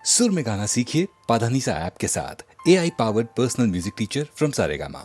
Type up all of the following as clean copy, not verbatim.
सुर में गाना सीखिए पाधानीसा ऐप के साथ। AI powered personal music teacher from Saregama.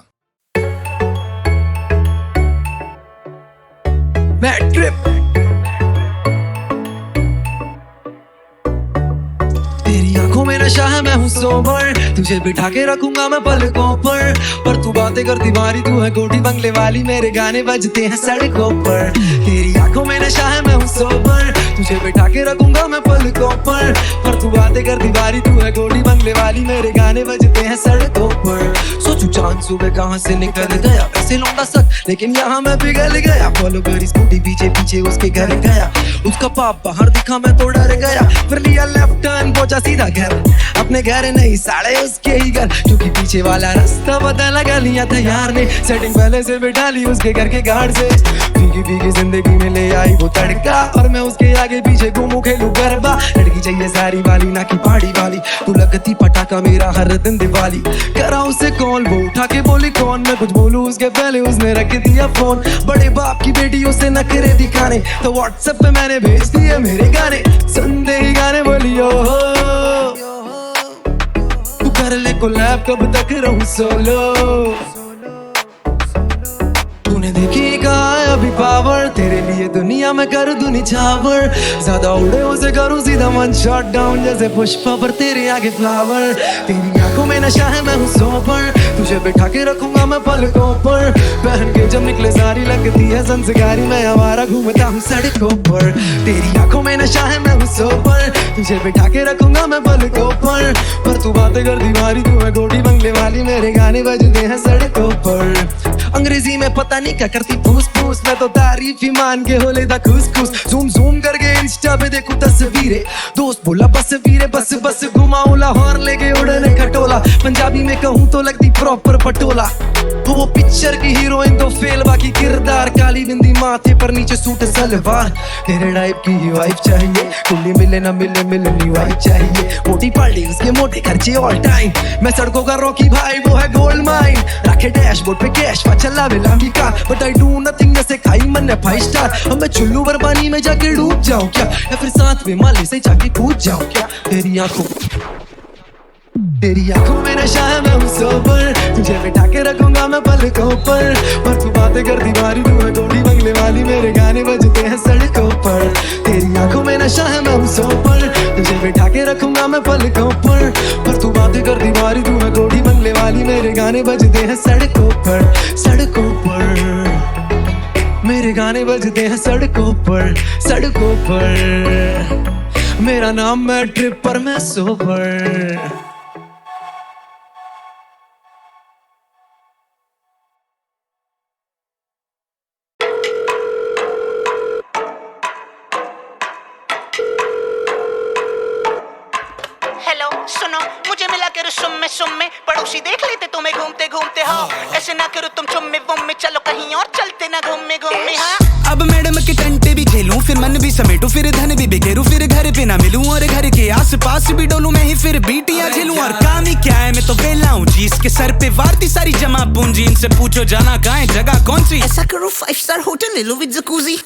तेरी आंखों में नशा है, मैं हूँ सोबर, तुझे बिठा के रखूंगा मैं पलकों पर तू बातें करती भारी, तू है कोठी बंगले वाली, मेरे गाने बजते हैं सड़कों पर। तेरी आंखों में नशा है, मैं हूँ सोबर, तुझे बिठा के रखूंगा मैं पलकों पर तू बातें करती भारी, तू है कोठी बंगले वाली, मेरे गाने बजते हैं सड़कों पर। सोचू चांद सुबह कहाँ से निकल गया, वैसे लौंडा सक लेकिन यहाँ मैं पिघल गया। फॉलो करी स्कूटी पीछे पीछे उसके घर गया, उसका पाप बाहर दिखा मैं तो डर गया, फिर लिया लेफ्ट टर्न पहुंचा सीधा घर, अपने घर नहीं साड़े उसके ही घर, क्योंकि पीछे वाला रास्ता पता लगा लिया था यार ने, सेटिंग पहले से बिठा ली उसके घर के गार्ड से। फीकी फीकी जिंदगी में ले आई वो तड़का, और मैं उसके आगे पीछे घूमू खेलू गरबा। लड़की चाहिए सारी वाली ना की पहाड़ी वाली, तू लगती पटाखा मेरा हर दिन दिवाली। करा उसे कॉल, वो उठा के बोली कौन, मैं कुछ बोलूं उसके पहले उसने रख दिया फोन। बड़े बाप की बेटी उसे नखरे दिखाने, तो व्हाट्सएप पे मैंने भेज दिए मेरे गाने, सुन दे ही गाने बोलियो तू कर ले कोलैब, कब तक रहूं सोलो। तूने देखी कहा है अभी पावर, तेरे लिए दुनिया में कर दूं निछावर, ज्यादा उड़े उसे करूं सीधा वन शॉट डाउन, जैसे पुष्पा पर तेरे आगे फ्लावर। तेरी आंखों में नशा है, मैं हूँ सोबर, तुझे बिठा के रखूंगा मैं पलकों पर, पहन के जब निकले सारी लगती है संस्कारी, मैं आवारा घूमता हूँ सड़कों पर। तेरी आंखों में नशा है, मैं हूँ सोबर, तुझे बिठा के रखूंगा मैं पलकों पर तू बातें कर दीवारी, तू है कोठी बंगले वाली, मेरे गाने बजते हैं सड़कों पर। अंग्रेजी में पता नहीं क्या करती फूस फूस, मैं तो तारीफ ही मान के हो लेता खुश खुश, जूम जूम करके इंस्टा पे देखूं तस्वीरें, दोस्त बोला बस वीरे बस बस घुमाऊं लाहौर लेके उड़ने खटोला, पंजाबी में कहूं तो लगती प्रॉपर पटोला। वो पिक्चर की हीरोइन तो फेल, बाकी किरदार काली बिंदी माथे पर नीचे सूट सलवार। तेरे टाइप की ही वाइफ चाहिए, कुल्ली मिले ना मिले मिलनी वाइफ चाहिए, मोटी पार्टी उसके मोटे खर्चे ऑल टाइम, मैं सड़कों का रॉकी भाई वो है गोल्ड माइन, रखे डैशबोर्ड पे कैश चला बेलामी का, बट आई डू नथिंग जैसे खाई मन 5 स्टार। अब मैं चुल्लू भर पानी में जाके डूब जाऊं क्या, या फिर साथ में माले से जाके कूद जाऊं क्या। तेरी आंखों में नशा है, मैं हूँ सोबर, तुझे बिठा के रखूंगा मैं पलकों पर तू बातें करती भारी, तू है कोठी बंगले वाली, मेरे गाने बजते हैं सड़कों पर। तेरी आंखों में नशा है, मैं हूँ सोबर, तुझे बिठा के रखूंगा मैं पलकों पर तू बातें करती भारी, तू है कोठी बंगले वाली, मेरे गाने बजते हैं सड़कों पर। सड़कों पर मेरे गाने बजते हैं सड़कों पर मेरा नाम मैं ट्रिप पर मैं सोबर। हेलो सुनो, मुझे मिला करो सुम्मे पड़ोसी देख लेते तुम्हें घूमते घूमते, हाँ ऐसे ना करो तुम चुम्मे वुम्मे, चलो कहीं और चलते ना घूमे घूमे। हाँ अब मैडम के टंटे भी झेलूं, फिर मन भी समेटूं, फिर धन भी बिखेरूं, फिर घर पे ना मिलूं, और घर के आस पास भी डोलूं मैं ही, फिर बीटियां झेलूं, और काम ही क्या है मैं तो वेला हूँ जी, इसके सर पे वारती सारी जमा पूंजी, इनसे पूछो जाना कहाँ है जगह कौन सी, ऐसा करो 5 स्टार होटल ले लो विद जकूजी।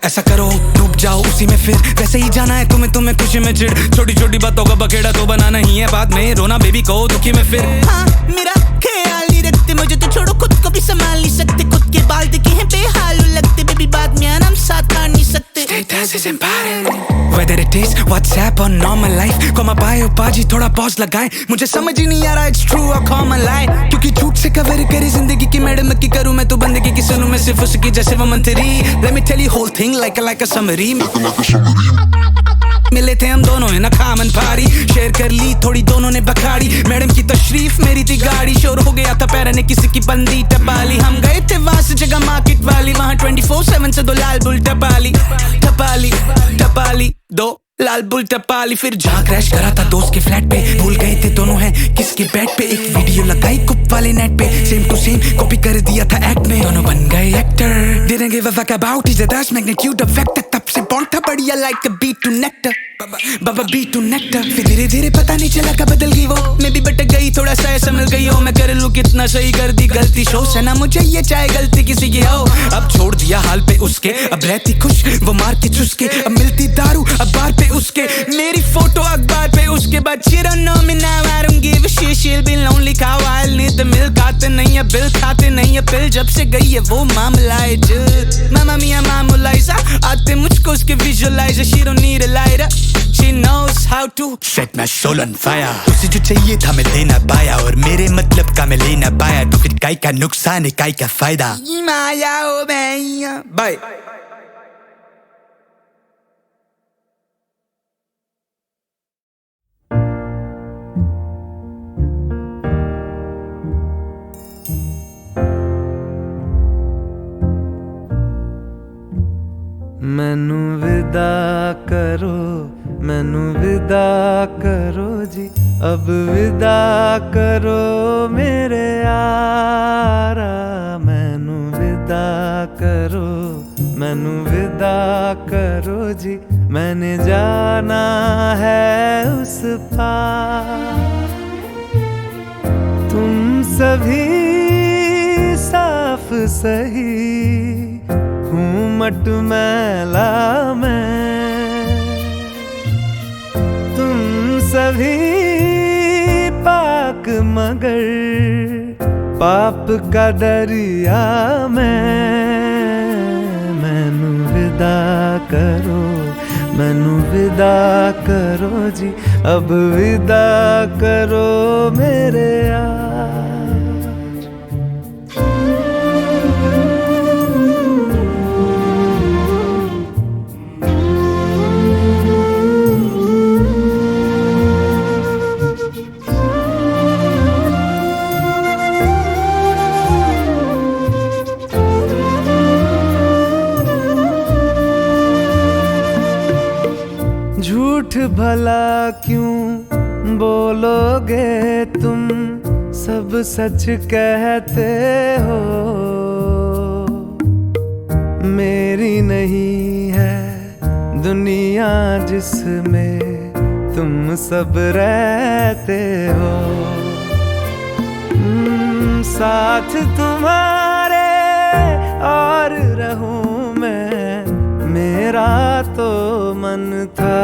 ऐसा करो डूब जाओ उसी में, फिर वैसे ही जाना है तुम्हें खुशी में चिढ़, छोटी छोटी बातों का बखेड़ा तो बनाना ही है, बाद में रोना बेबी को दुखी में फिर। हाँ मेरा ख्याल नहीं रखते, मुझे तो छोड़ो खुद को भी संभाल नहीं सकते, खुद के बाल दिखे हैं बेहाल लगते, बेबी बाद में आराम साथ आ नहीं सकते। Status is important, whether it is WhatsApp or normal life, को मैं bio पाजी थोड़ा पॉज लगाए, मुझे समझ ही नहीं आ रहा it's true or common lie, क्योंकि झूठ से कवर करे जिंदगी की मैडम की करूँ मैं तो बंदगी की सुनूं मैं सिर्फ उसकी जैसे वो मंत्री। Let me tell you whole thing like a summary, मिले थे हम दोनों है ना खामन पारी, शेयर कर ली थोड़ी दोनों ने बखाड़ी, मैडम की तशरीफ मेरी थी गाड़ी, शोर हो गया था पैर ने किसी की बंदी टपाली, हम गए थे वास जगह मार्केट वाली, वहाँ 24/7 से 2 लाल बुल टपाली दो लाल बुल टपाली, फिर जहाँ क्रैश करा था दोस्त के फ्लैट पे, भूल गए थे दोनों हैं किसके बेड पे, एक वीडियो लगाई कुप वाले नेट पे, सेम टू सेम कॉपी कर दिया था एक्ट में, दोनों बन गए actor, didn't give a fuck about his dash magnitude of vector, तब से बॉन्ड था बढ़िया like a beat to nectar, Baba beat to nectar, फिर धीरे धीरे पता नहीं चला कब बदल गई वो, मैं भी भटक गई थोड़ा सा ऐसा मिल गई हो, मैं कर लूँ कितना सही कर दी गलती, शो से ना मुझे ये चाहे गलती किसी की हो, अब छोड़ दिया हाल पे उसके, अब रहती खुश वो मार के चुसके, अब मिलती दारू अब बार पे पे उसके, मेरी फोटो अखबार पे उसके बाद she don't know me now, I don't give a shit, she'll be lonely cow, I'll need the milk, आते नहीं है बिल, खाते नहीं है पिल, जब से गई है वो मामला है जुद, मामा मिया मामूलाइजा, आते मुझको उसके visualizer, she don't need a lighter, she knows how to set my soul on fire, उसे जो चाहिए था मैं दे ना पाया, और मेरे मतलब का मैं ले ना पाया, तो फिर काय का नुकसान है काय का फायदा, माया ओ भैया, बाय। मैनू विदा करो, मैनू विदा करो जी, अब विदा करो मेरे यारा, मैनू विदा करो, मैनू विदा करो जी, मैंने जाना है उस पार। तुम सभी साफ सही हूँ मटमैला मैं, तुम सभी पाक मगर पाप का दरिया मैं। मैनू विदा करो, मैनू विदा करो जी, अब विदा करो मेरे यार। झूठ भला क्यों बोलोगे तुम, सब सच कहते हो। मेरी नहीं है दुनिया जिसमें तुम सब रहते हो। साथ तुम्हारे और रहूं मैं, मेरा तो मन था।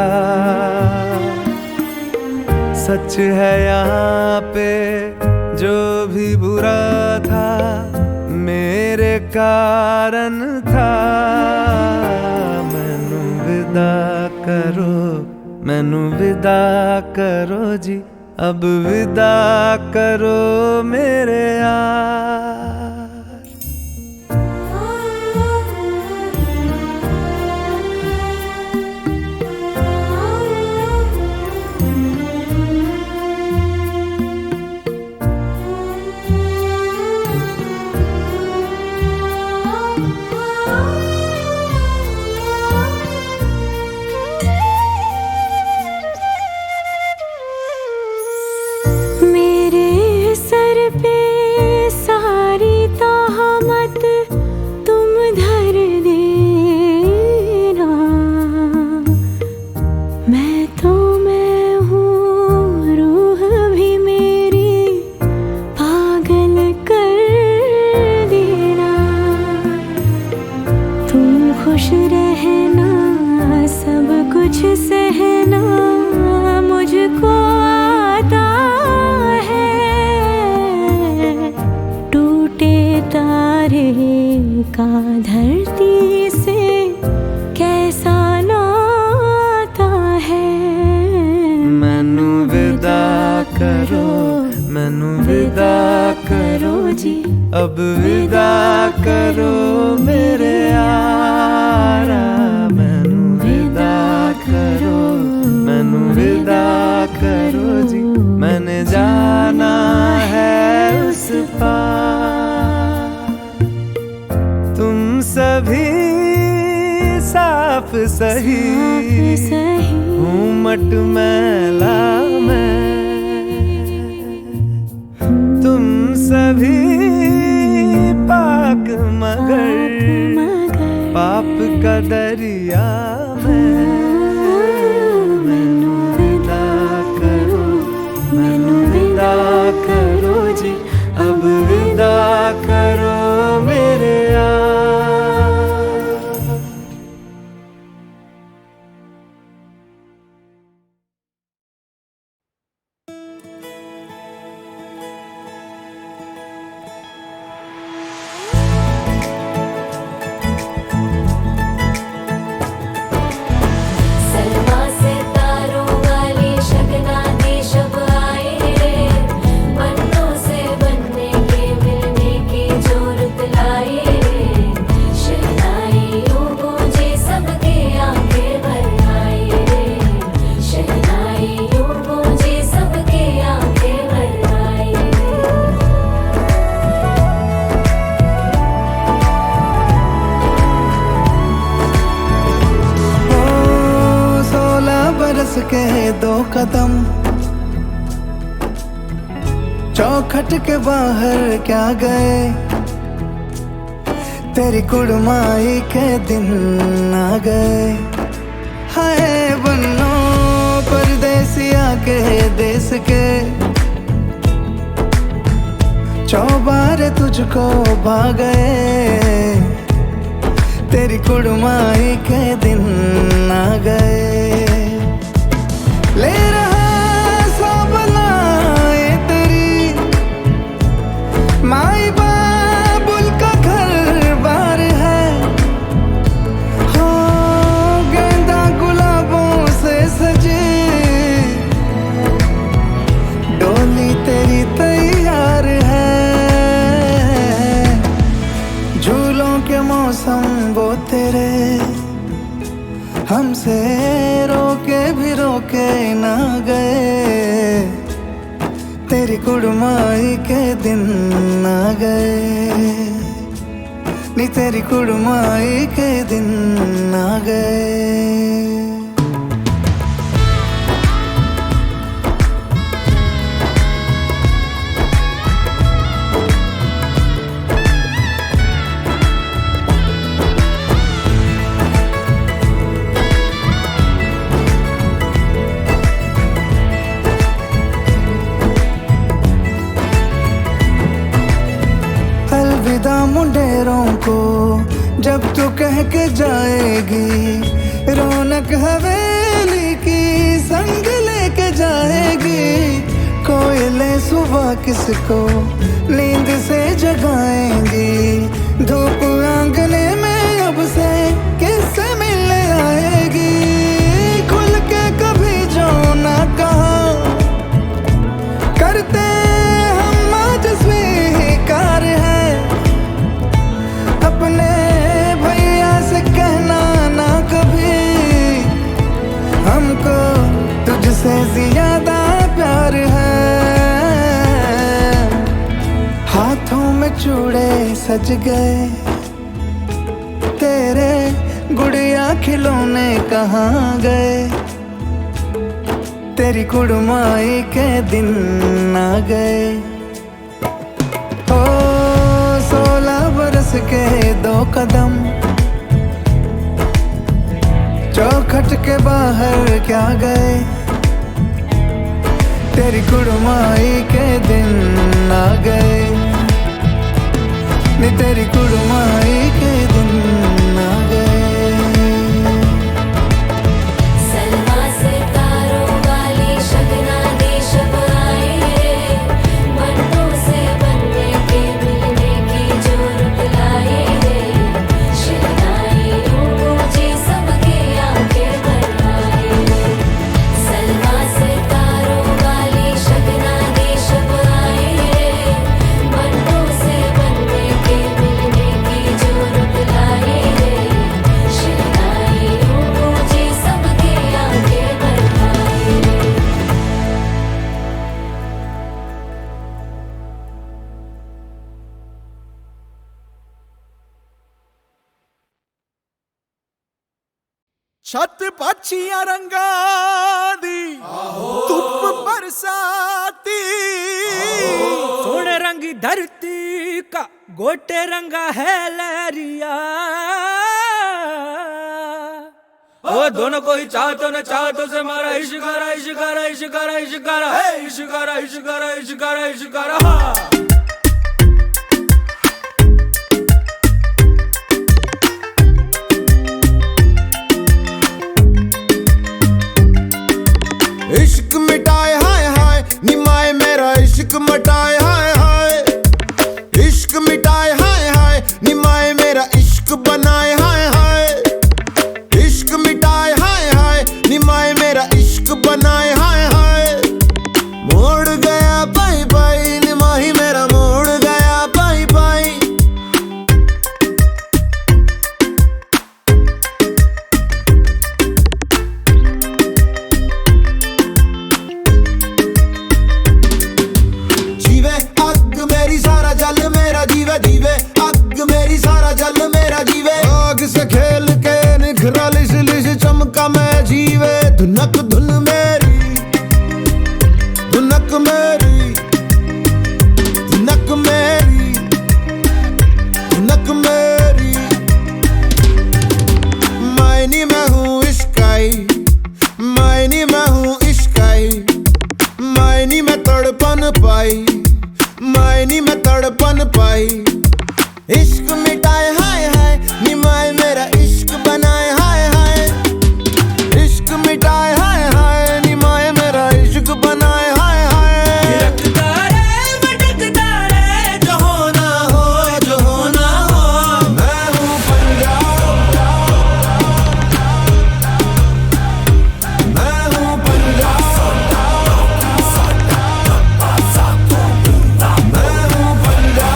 सच है यहाँ पे जो भी बुरा था, मेरे कारण था। मैनू विदा करो, मैनू विदा करो जी, अब विदा करो मेरे यार। खुश रहना, सब कुछ सहना मुझको आता है। टूटे तारे का धरती से कैसा नाता है। मैनू विदा करो, मैनू विदा करो जी, अब विदा करो मेरे यारा। मैनू विदा करो, मैनू विदा करो जी, मैंने जाना है उस पार। तुम सभी साफ सही हूँ मटमैला मैं। तुम सभी पाक मगर पाप का दरिया में। मैनू विदा करो, मैनू विदा करो जी, अब विदा करो मेरे यार। दो कदम, चौखट के बाहर क्या गए, तेरी कुड़माई के दिन आ गए। हाय बन्नो परदेसिया के देश के, चौबारे तुझको भा गए, तेरी कुड़माई के दिन आ गए। ले रहा सब लाए तेरी माई बाबुल का घर बार है, हो गेंदा गुलाबों से सजे, डोली तेरी तैयार है। झूलों के मौसम वो तेरे, हमसे रोके भी रोके ना गए, तेरी कुड़माई के दिन आ गए, नी तेरी कुड़माई के दिन आ गए। अलविदा मुंडेरों को जब तू कह के जाएगी, रौनक हवेली की संग लेके जाएगी। कोयले सुबह किसको नींद से जगाएंगी, धूप आंगने में अब से किससे मिलने आएगी। खुल के कभी जो ना कहा करते हम आज स्वीकार है, अपने भैया से कहना ना कभी, हमको तुझसे ज्यादा प्यार है। हाथों में चूड़े सज गए, तेरे गुड़िया खिलौने कहाँ गए, तेरी कुड़माई के दिन आ गए। ओ 16 बरस के दो कदम, चौखट के बाहर क्या गए, तेरी कुड़माई के दिन आ गए, नी तेरी कुड़माई के दिन आ गए। सलवा सितारों वाली शगना देश आए रे, बनों से बनने के मिलने की जो रुत लाए रे, शिलनाई मुझे सबके आंखें बनाए रे। सलवा सितारों वाली शगना देश आए रे, बनों से बनने के मिलने की जो रुत लाए रे, शिलनाई मुझे सबके आंखें बनाए रे। छत पक्षियां रंगा दी धुप बरसाती, थोड़े रंगी धरती का गोटे रंगा है लहरिया। वो दोनों को ही चाहतो न चाहतो से मारा इश्कारा इश्कारा इश्कारा इश्कारा है, इश्कारा इश्कारा इश्कारा इश्कारा। हाँ इश्क मिटाए हाय हाय निमाए मेरा इश्क मिटाए हाय हाय, इश्क मिटाए हाय हाय निमाए मेरा इश्क बनाए हाय हाय, इश्क मिटाए हाय हाय निमाए मेरा इश्क बनाए हाय हाय। मोड़ गया बाई बाई निमाही मेरा मोड़ गया बाई बाई, जीवे अग मेरी सारा जल मेरा जीवे जीवे पाई। इश्क मिटाए हाय हाय निमाए मेरा इश्क बनाए हाय हाय। इश्क मिटाए हाय हाय निमाए मेरा इश्क बनाए हाय हाय। रखता रे भटकता रे जो होना हो जो होना हो। मैं हूँ पंजाब, मैं हूँ पंजाब, मैं हूँ पंजाब, मैं हूँ पंजाब, मैं हूँ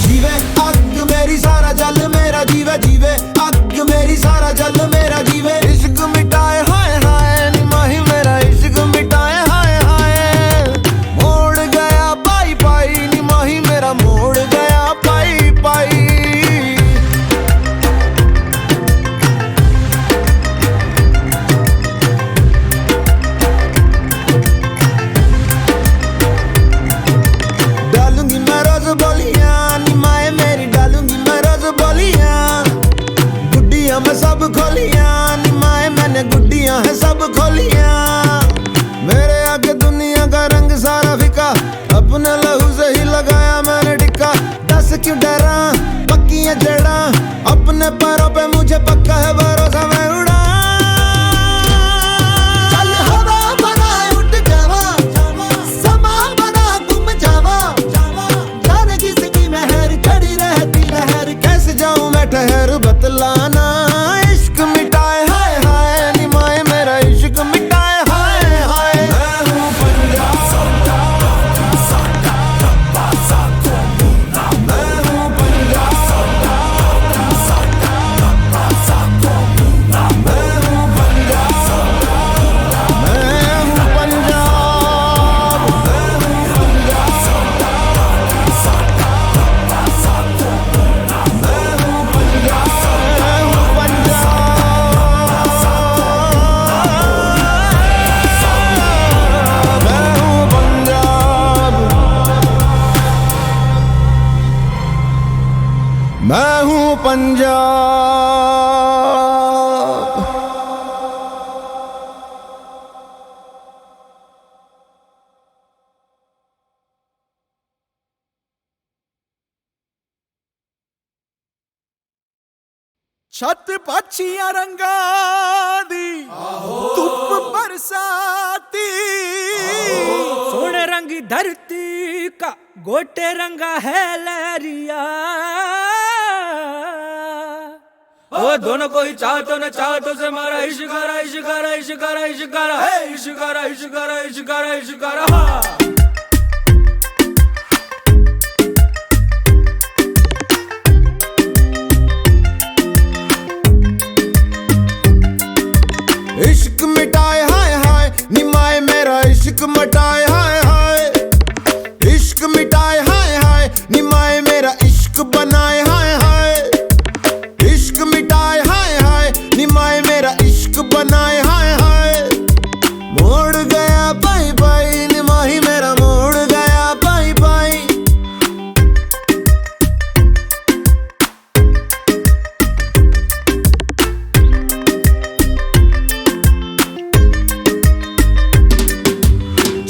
जीवे अग मेरी सारा जल मेरा जीवे जीवे अग मेरी सारा जल मेरा जीवे। इश्क मिटाए हाय हाय निमाही मेरा इश्क मिटाए हाय हाय। मोड़ गया पाई पाई निमाही मेरा मोड़ गया पाई पाई। डालूंगी मैं रोज बोलियां निमाए मेरी डालूंगी मैं रोज बोलियां। गुड्डियां मैं सब खोलियां निमाए मैंने गुड्डियां है सब खोलियां। मेरे आगे दुनिया का रंग सारा फीका अपने लहू से ही लगाया मैंने टिक्का। दस क्यों डरा पक्की है जड़ा अपने पैरों पे मुझे पक्का है भरोसा मैं उड़ा। चल हवा बना उठ जावा समा बना गुम जावा। जाने किसकी मेहर खड़ी रहती लहर कैसे जाऊं मैं ठहर बतलाना। इश्क मिटाए हाय हाय निमाए मेरा इश्क मिटाए हाय हाय। मैं हूँ पंजाब, मैं हूँ पंजाब, मैं हूँ पंजाब, मैं हूँ पंजाब, मैं हूँ मैं हूँ पंजाब। छत पक्षियां रंगा दी धुप बरसाती। सोने रंगी धरती का गोटे रंगा है लहरिया। वो दोनों को ही चाहतो न चाहतो से मारा इश्कारा इश्कारा इश्कारा इश्कारा है इश्कारा इश्कारा इश्कारा इश्कारा। इश्क मिटाए हाय हाय निमाए मेरा इश्क मिटाए हाय हाय। इश्क मिटाए हाय हाय निमाए मेरा इश्क बनाए हाय हाय। इश्क मिटाए हाय हाय निमाए मेरा इश्क बनाए हाय हाय। मोड़ गया पाई पाई निमाही मेरा मोड़ गया पाई पाई।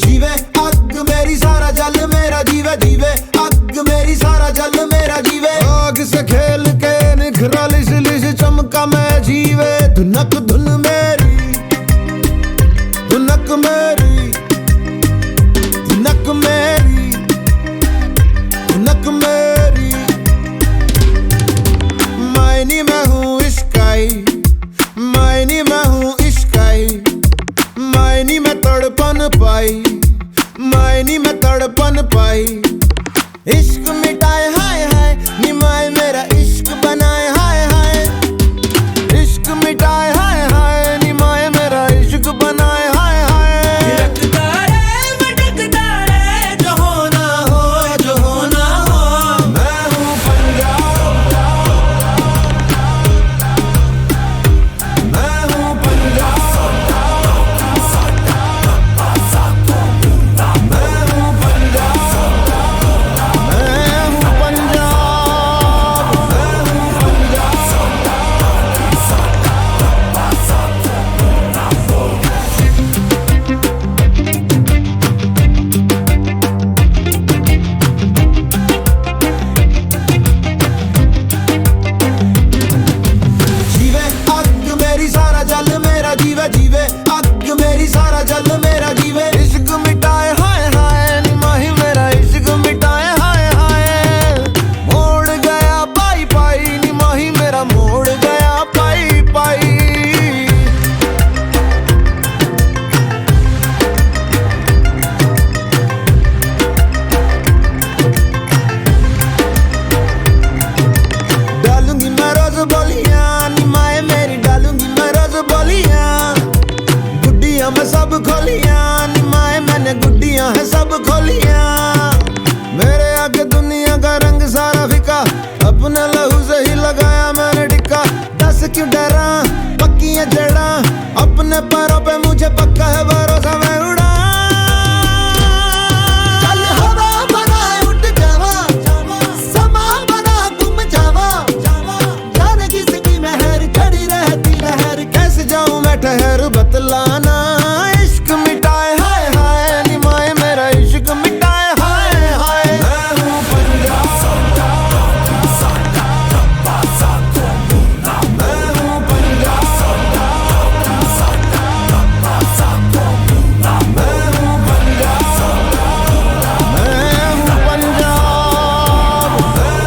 जीवे अग मेरी सारा जल मेरा जीवे जीवे अग मेरी सारा जल मेरा जीवे। आग से खेल के निखरा लिस लिस चमका मैं जीवे। धुनक धुन मेरी धुनक मेरी धुनक मेरी धुनक मेरी। मायनी मैं हूँ इश्काई मायनी मैं हूँ इश्काई। मायनी में तड़पन पाई मायनी में तड़पन पाई। इश्क मिटाए हाय हाय निमाए मेरा इश्क बनाए हाय हाय। इश्क मिटाए हाय हाय निमाए मेरा इश्क बनाए हाय हाय। रखता रे भटकता रे जो होना हो जो होना हो। मैं हूँ पंजाब, क्यों डरा, पक्की है जड़ा, अपने पैरों पे मुझे पक्का है भरोसा, मैं उड़ा। चल हवा बना उठ जावा, समा बना गुम जावा, जाने किसकी मेहर खड़ी रहती लहर, कैसे जाऊं मैं ठहर बतलाना। इश्क मिटाए हाय हाय निमाए मेरा इश्क मिटाए हाय हाय। मैं हूँ पंजाब, मैं हूँ पंजाब, मैं हूँ पंजाब, मैं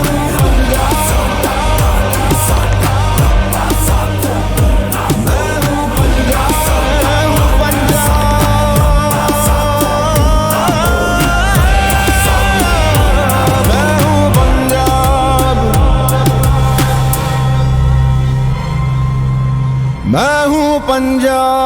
हूँ पंजाब, मैं हूँ पंजाब, मैं हूँ पंजाब, मैं हूँ पंजाब।